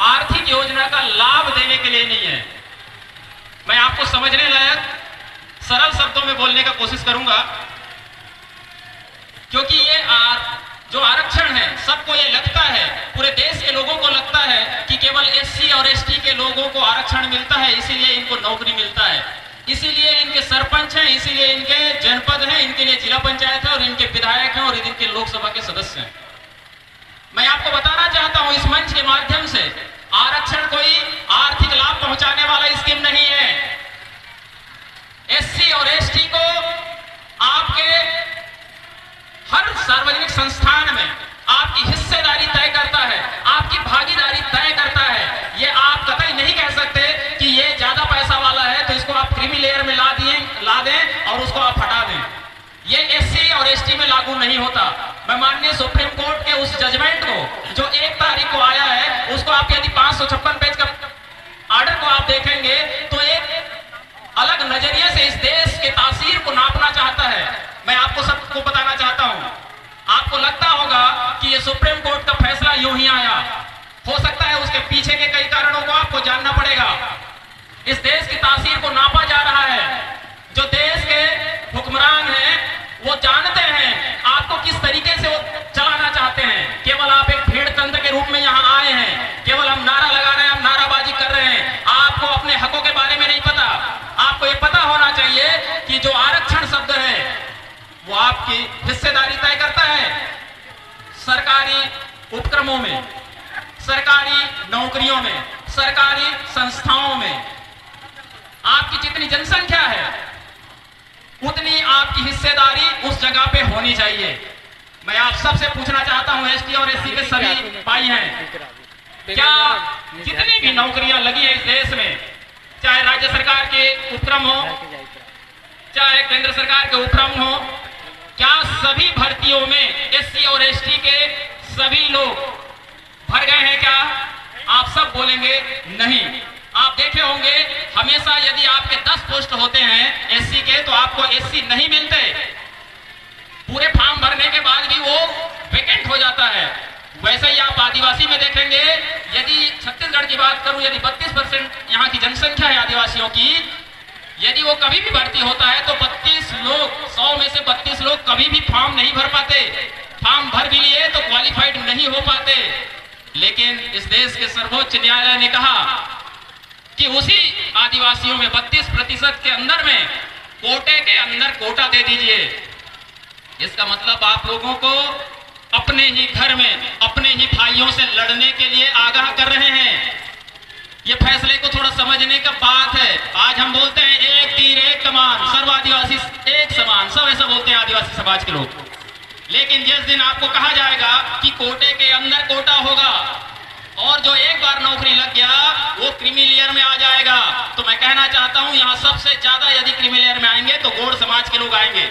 आर्थिक योजना का लाभ देने के लिए नहीं है। मैं आपको समझने लायक सरल शब्दों में बोलने का कोशिश करूंगा, क्योंकि ये जो आरक्षण है सबको ये लगता है, पूरे देश के लोगों को लगता है कि केवल एससी और एसटी के लोगों को आरक्षण मिलता है, इसीलिए इनको नौकरी मिलता है, इसीलिए इनके सरपंच हैं, इसीलिए इनके जनपद हैं, इनके लिए जिला पंचायत है और इनके विधायक हैं और इनके लोकसभा के सदस्य हैं। मैं आपको बताना चाहता हूं इस मंच के माध्यम से, आरक्षण कोई आर्थिक लाभ पहुंचाने वाला स्कीम नहीं है। एससी और एसटी को आपके हर सार्वजनिक संस्थान में आपकी हिस्सेदारी तय करता है, आपकी भागीदारी तय करता है। ये आप कतई नहीं कह सकते कि ये ज्यादा पैसा वाला है तो इसको आप क्रीमी लेयर में ला दें और उसको आप हटा दें। ये एससी और एसटी में लागू नहीं होता। मैं माननीय सुप्रीम कोर्ट के उस जजमेंट को जो 1 तारीख को आया है, उसको आप यदि 556 पेज का आर्डर को आप देखेंगे तो एक अलग नजरिए से इस देश के तासीर को नापना चाहता है। मैं आपको सबको बताना चाहता हूं, आपको लगता होगा कि ये सुप्रीम कोर्ट का फैसला यूं ही आया, हो सकता है उसके पीछे के कई कारणों को आपको जानना पड़ेगा। इस देश की तासीर को नापा जा रहा है। जो देश के हुक्मरान हैं वो जानते हैं आपको किस तरीके से वो चलाना चाहते हैं। केवल आप एक भेड़ तंत्र के रूप में यहां आए हैं, केवल हम नारा लगा रहे हैं, हम नाराबाजी कर रहे हैं, आपको अपने हकों के बारे में नहीं पता। आपको ये पता होना चाहिए कि जो आरक्षण शब्द है वो आपकी हिस्सेदारी तय करता है। सरकारी उपक्रमों में, सरकारी नौकरियों में, सरकारी संस्थाओं में आपकी जितनी जनसंख्या है उतनी आपकी हिस्सेदारी उस जगह पे होनी चाहिए। मैं आप सबसे पूछना चाहता हूं, एसटी और एससी के सभी भाई हैं, क्या जितनी भी नौकरियां लगी है इस देश में, चाहे राज्य सरकार के उपक्रम हो चाहे केंद्र सरकार के उपक्रम हो, क्या सभी भर्तियों में एससी और एसटी के सभी लोग भर गए हैं? क्या आप सब बोलेंगे नहीं। आप देखे होंगे हमेशा यदि आपके 10 पोस्ट होते हैं एससी के तो आपको एससी नहीं मिलते, पूरे फॉर्म भरने के बाद भी वो वेकेंट हो जाता है। वैसे ही आप आदिवासी में देखेंगे, यदि छत्तीसगढ़ की बात करूं, यदि 32% यहाँ की जनसंख्या है आदिवासियों की, यदि वो कभी भी भर्ती होता है तो 32 लोग, 100 में से 32 लोग कभी भी फॉर्म नहीं भर पाते, फॉर्म भर भी लिए तो क्वालिफाइड नहीं हो पाते। लेकिन इस देश के सर्वोच्च न्यायालय ने कहा कि उसी आदिवासियों में 32% के अंदर में कोटे के अंदर कोटा दे दीजिए। इसका मतलब आप लोगों को अपने ही घर में अपने ही भाइयों से लड़ने के लिए आगाह कर रहे हैं। ये फैसले को थोड़ा समझने का बात है। आज हम बोलते हैं एक तीर एक कमान, सर्व आदिवासी एक समान, सब ऐसा बोलते हैं आदिवासी समाज के लोग। लेकिन जिस दिन आपको कहा जाएगा कि कोटे के अंदर कोटा होगा और जो एक बार नौकरी लग गया वो क्रीमी लेयर में आ जाएगा, तो मैं कहना चाहता हूं यहाँ सबसे ज्यादा यदि क्रीमी लेयर में आएंगे तो गौड़ समाज के लोग आएंगे।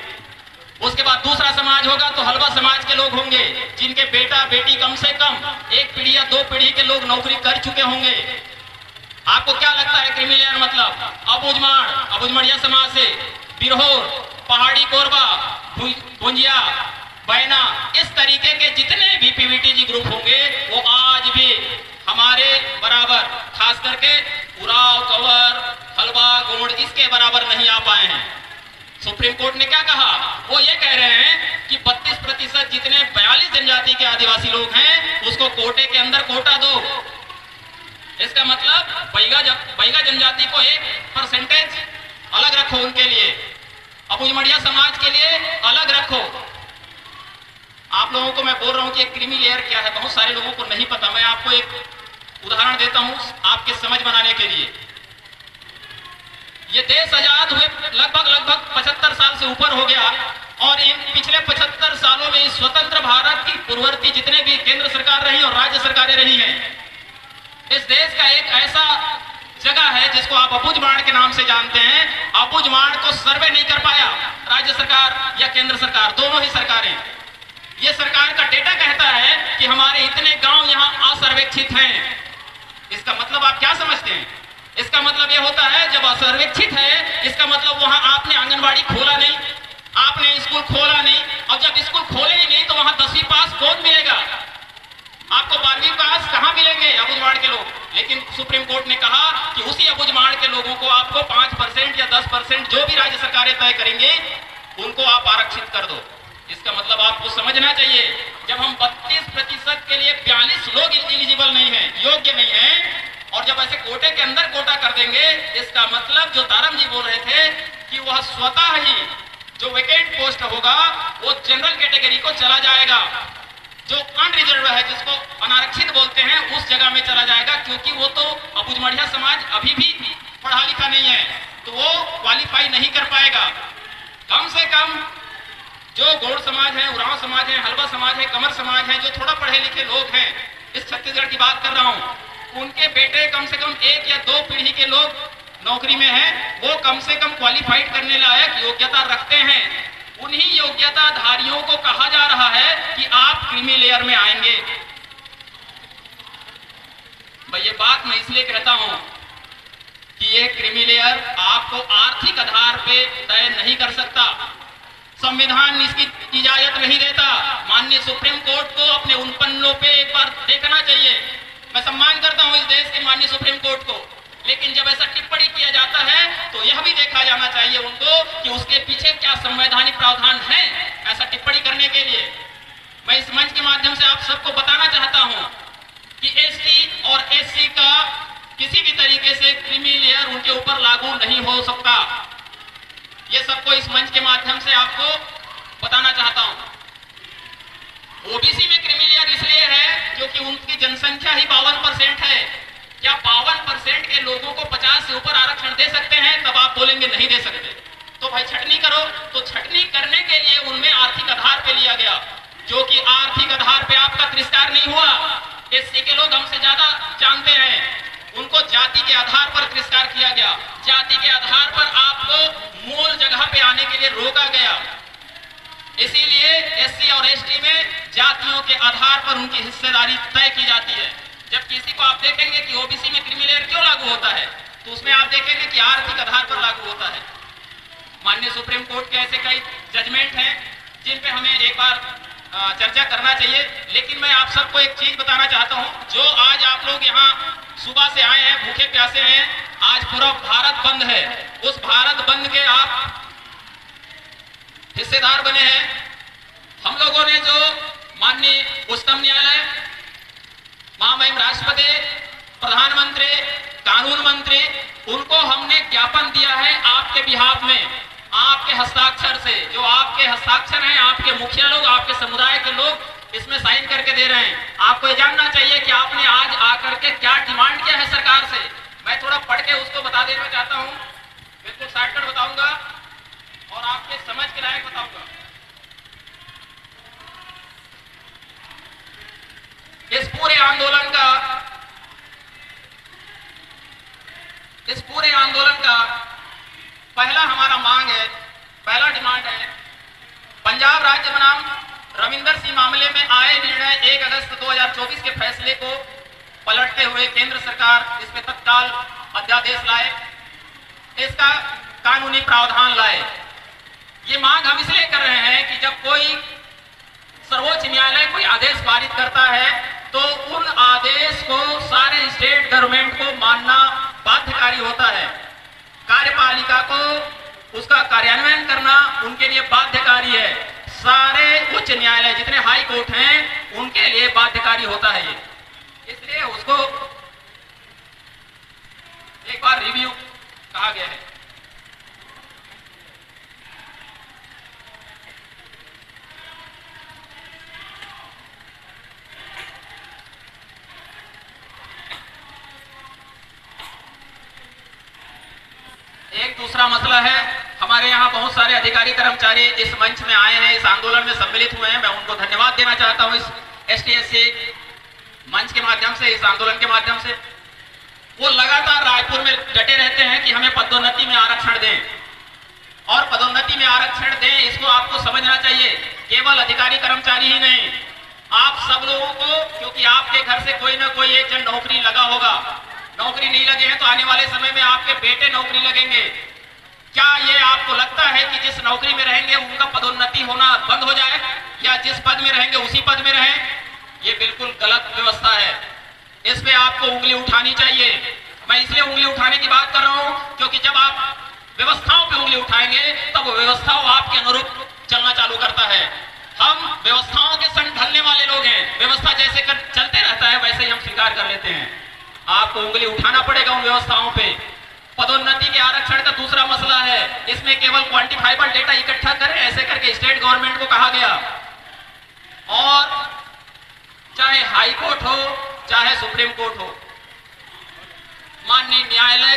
उसके बाद दूसरा समाज होगा तो हलवा समाज के लोग होंगे, जिनके बेटा बेटी कम से कम 1 पीढ़ी या 2 पीढ़ी के लोग नौकरी कर चुके होंगे। आपको क्या लगता है क्रीमी लेयर मतलब? अबुझमाड़िया समाज से बिरहोर, पहाड़ी कोरबा, भुंजिया, बैना, इस तरीके के जितने भी पीवीटीजी ग्रुप होंगे वो आज भी हमारे बराबर, खास करके उराव, कंवर, हलवा, गोंड, इसके बराबर नहीं आ पाए हैं। सुप्रीम कोर्ट ने क्या कहा? वो ये कह रहे हैं कि 32% जितने 42 जनजाति के आदिवासी लोग हैं उसको कोटे के अंदर कोटा दो। इसका मतलब बैगा जनजाति को 1% अलग रखो, उनके लिए अबुझमाड़िया समाज के लिए अलग रखो। आप लोगों को मैं बोल रहा हूं कि एक क्रीमी लेयर क्या है, बहुत सारे लोगों को नहीं पता। मैं आपको एक उदाहरण देता हूं आपके समझ बनाने के लिए। ये देश आजाद हुए लगभग 75 साल से ऊपर हो गया और इन पिछले 75 सालों में इस स्वतंत्र भारत की पूर्ववर्ती जितने भी केंद्र सरकार रही और राज्य सरकारें रही हैं, इस देश का एक ऐसा जगह है जिसको आप अबुझमाड़ के नाम से जानते हैं। अबुझमाड़ को सर्वे नहीं कर पाया राज्य सरकार या केंद्र सरकार, दोनों ही सरकारें। ये सरकार का डेटा कहता है कि हमारे इतने गांव यहाँ असर्वेक्षित हैं। इसका मतलब आप क्या समझते हैं? इसका मतलब यह होता है जब असर्वेक्षित है, इसका मतलब वहां आपने आंगनबाड़ी खोला नहीं, आपने स्कूल खोला नहीं, और जब स्कूल खोले ही नहीं तो वहां 10वीं पास कौन मिलेगा? आपको 12वीं पास कहां मिलेंगे अबुझमाड़ के लोग? लेकिन सुप्रीम कोर्ट ने कहा कि उसी अबुझमाड़ के लोगों को आपको 5% या 10% जो भी राज्य सरकारें तय करेंगे उनको आप आरक्षित कर दो। इसका मतलब आपको समझना चाहिए, जब हम 32% के लिए 42 लोग एलिजिबल नहीं है, योग्य नहीं है, और जब ऐसे कोटे के अंदर कोटा कर देंगे, इसका मतलब जो तारम जी बोल रहे थे कि वह स्वतः ही जो वैकेंट पोस्ट होगा वो जनरल कैटेगरी को चला जाएगा, जो अनरिजर्व है जिसको अनारक्षित बोलते हैं उस जगह में चला जाएगा, क्योंकि वो तो अबुझमड़िया समाज अभी भी पढ़ा लिखा नहीं है, तो वो क्वालिफाई नहीं कर पाएगा। कम से कम जो गौड़ समाज है, उरांव समाज है, हलवा समाज है, कमर समाज है, जो थोड़ा पढ़े लिखे लोग हैं, इस छत्तीसगढ़ की बात कर रहा हूं, उनके बेटे कम से कम 1 या 2 पीढ़ी के लोग नौकरी में हैं, वो कम से कम क्वालिफाइड करने लायक योग्यता रखते हैं। उन्हीं योग्यताधारियों को कहा जा रहा है कि आप क्रीमी लेयर में आएंगे। भाई ये बात मैं इसलिए कहता हूं कि ये क्रीमी लेयर आपको आर्थिक आधार पे तय नहीं कर सकता, संविधान इसकी इजाजत नहीं देता। माननीय सुप्रीम कोर्ट को अपने उन पन्नों पे एक बार देखना चाहिए। मैं सम्मान करता हूं इस देश के माननीय सुप्रीम कोर्ट को, लेकिन जब ऐसा टिप्पणी किया जाता है तो यह भी देखा जाना चाहिए उनको कि उसके पीछे क्या संवैधानिक प्रावधान है ऐसा टिप्पणी करने के लिए। मैं इस मंच के माध्यम से आप सबको बताना चाहता हूं कि एसटी और एससी का किसी भी तरीके से क्रीमी लेयर उनके ऊपर लागू नहीं हो सकता। ये सबको इस मंच के माध्यम से आपको बताना चाहता हूं। ओबीसी में क्रीमी लेयर इसलिए है क्योंकि उनकी जनसंख्या ही 52% है। क्या 52% के लोगों को 50 से ऊपर आरक्षण दे सकते हैं? तब आप बोलेंगे नहीं दे सकते। तो भाई छटनी करो। तो छटनी करने के लिए उनमें आर्थिक आधार पे लिया गया, जो कि आर्थिक आधार पे आपका तिरस्कार नहीं हुआ। एससी के लोग हमसे ज्यादा जानते हैं, उनको जाति के आधार पर तिरस्कार किया गया। जाति के आधार पर आपको मूल जगह पे आने के लिए रोका गया। इसीलिए एससी और एसटी में जातियों के आधार पर उनकी हिस्सेदारी तय की जाती है। जब किसी को आप देखेंगे कि ओबीसी में क्रीमी लेयर क्यों लागू होता है, तो उसमें आप देखेंगे कि आर्थिक आधार पर लागू होता है। माननीय सुप्रीम कोर्ट के ऐसे कई जजमेंट हैं जिन पे हमें एक बार चर्चा करना चाहिए। लेकिन मैं आप सबको एक चीज बताना चाहता हूं, जो आज आप लोग यहाँ सुबह से आए हैं, भूखे प्यासे हैं, आज पूरा भारत बंद है, उस भारत बंद के आप हिस्सेदार बने हैं। हम लोगों ने जो माननीय उच्चतम न्यायालय, महामहिम राष्ट्रपति, प्रधानमंत्री, कानून मंत्री, उनको हमने ज्ञापन दिया है आपके बिहाफ में, आपके हस्ताक्षर से। जो आपके हस्ताक्षर हैं, आपके मुखिया लोग, आपके समुदाय के लोग इसमें साइन करके दे रहे हैं। आपको ये जानना चाहिए कि आपने आज आकर के क्या डिमांड किया है सरकार से। मैं थोड़ा पढ़ के उसको बता देना चाहता हूं, बिल्कुल शॉर्टकट बताऊंगा और आपके समझ के लायक बताऊंगा। इस पूरे आंदोलन का पहला हमारा मांग है, पहला डिमांड है, पंजाब राज्य बनाम रविंदर सिंह मामले में आए निर्णय 1 अगस्त 2024 के फैसले को पलटते हुए केंद्र सरकार इस पे तत्काल अध्यादेश लाए, इसका कानूनी प्रावधान लाए। ये मांग हम इसलिए कर रहे हैं कि जब कोई सर्वोच्च न्यायालय कोई आदेश पारित करता है तो उन आदेश को सारे स्टेट गवर्नमेंट को मानना बाध्यकारी होता है। कार्यपालिका को उसका कार्यान्वयन करना उनके लिए बाध्यकारी है। सारे उच्च न्यायालय जितने हाई कोर्ट हैं उनके लिए बाध्यकारी होता है ये, इसलिए उसको एक बार रिव्यू कहा गया है। एक दूसरा मसला है, हमारे यहाँ बहुत सारे अधिकारी कर्मचारी इस मंच में आए हैं, इस आंदोलन में सम्मिलित हुए हैं। मैं उनको धन्यवाद देना चाहता हूँ इस एसटी-एससी मंच के माध्यम से, इस आंदोलन के माध्यम से। वो लगातार रायपुर में डटे रहते हैं कि हमें पदोन्नति में आरक्षण दें और पदोन्नति में आरक्षण दें। इसको आपको समझना चाहिए, केवल अधिकारी कर्मचारी ही नहीं, आप सब लोगों को, क्योंकि आपके घर से कोई ना कोई एक जन नौकरी लगा होगा। नौकरी नहीं लगे हैं तो आने वाले समय में आपके बेटे नौकरी लगेंगे। क्या ये आपको लगता है कि जिस नौकरी में रहेंगे उनका पदोन्नति होना बंद हो जाए, या जिस पद में रहेंगे उसी पद में रहें? ये बिल्कुल गलत व्यवस्था है। इस पे आपको उंगली उठानी चाहिए। मैं इसलिए उंगली उठाने की बात कर रहा हूं क्योंकि जब आप व्यवस्थाओं पे उंगली उठाएंगे तब व्यवस्थाओं आपके अनुरूप चलना चालू करता है। हम व्यवस्थाओं के संग ढलने वाले लोग हैं, व्यवस्था जैसे चलते रहता है वैसे ही हम स्वीकार कर लेते हैं। आपको उंगली उठाना पड़ेगा उन व्यवस्थाओं पे। पदोन्नति के आरक्षण का दूसरा मसला है, इसमें केवल क्वांटिफाइबल डेटा इकट्ठा करें ऐसे करके स्टेट गवर्नमेंट को कहा गया। और चाहे हाई कोर्ट हो चाहे सुप्रीम कोर्ट हो, माननीय न्यायालय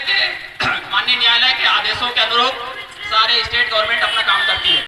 के आदेशों के अनुरूप सारे स्टेट गवर्नमेंट अपना काम करती है।